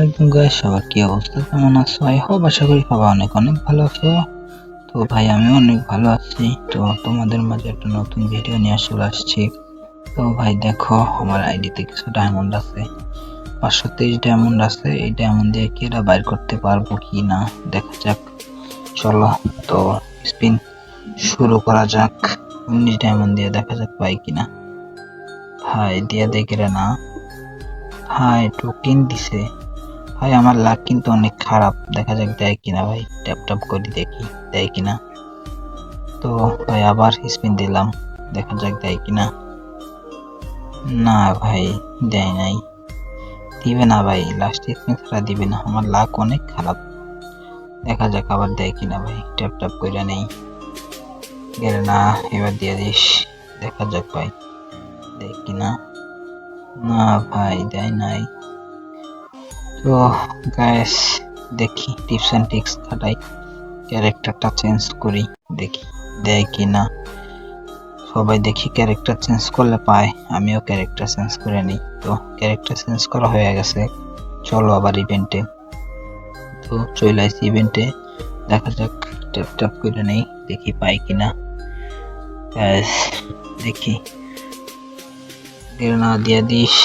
আলাইকুম গাইস, সবার কি অবস্থা, কেমন আছো? আই হোপ আশা করি সবাই অনেক অনেক ভালো আছো। তো ভাই আমি অনেক ভালো আছি। তো তোমাদের মাঝে একটা নতুন ভিডিও নিয়ে চলে আসছি। তো ভাই দেখো, আমার আইডিতে কিছু ডায়মন্ড আছে, 523 ডায়মন্ড আছে। এই ডায়মন্ড দিয়ে কি এটা বাইর করতে পারবো কি না দেখা যাক। চলো তো স্পিন শুরু করা যাক। 19 ডায়মন্ড দিয়ে দেখা যাক পাই কিনা। ভাই দিয়ে দেখে না, ভাই টোকেন দিছে। ভাই আমার লাক কিন্তু অনেক খারাপ, দেখা যাক দেয় কিনা। ভাই ট্যাপ ট্যাপ করে দেখি দেয় কিনা। তো ভাই আবার স্পিন দিলাম, দেখা যাক দেয় কিনা। না ভাই দেয় নাই, দিবে না ভাই, লাস্ট স্পিন ছাড়া দিবে না। আমার লাক অনেক খারাপ, দেখা যাক আবার দেয় কিনা। ভাই ট্যাপ ট্যাপ করে নেই, গেলে না। এবার দিয়ে দিস, দেখা যাক ভাই দেয় কিনা। না ভাই দেয় নাই। তো গাইস দেখি টিপস এন্ড ট্রিক্স খাটাই, ক্যারেক্টারটা চেঞ্জ করি, দেখি দেয় কিনা। সবাই দেখি ক্যারেক্টার চেঞ্জ করলে পায়, আমিও ক্যারেক্টার চেঞ্জ করে নিই। তো ক্যারেক্টার চেঞ্জ করা হয়ে গেছে, চলো আবার ইভেন্টে। তো চলে আসছি ইভেন্টে, দেখা যাক ট্যাপ ট্যাপ করে নেই, দেখি পাই কিনা। দেখি না, দিয়ে দিস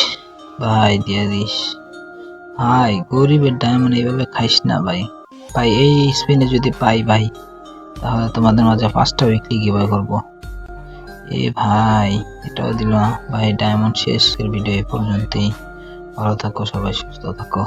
ভাই, দিয়ে দিস ভাই। গরিবের ডায়মন্ড এইভাবে খাইস না ভাই। ভাই এই স্পিনে যদি পাই ভাই, তাহলে তোমাদের মাঝে 5টা উইকলি গিভওয়ে করবো। এ ভাই এটাও দিল না ভাই। ডায়মন্ড শেষ, ভিডিও এই পর্যন্তই। ভালো থাকো সবাই, সুস্থ থাকো।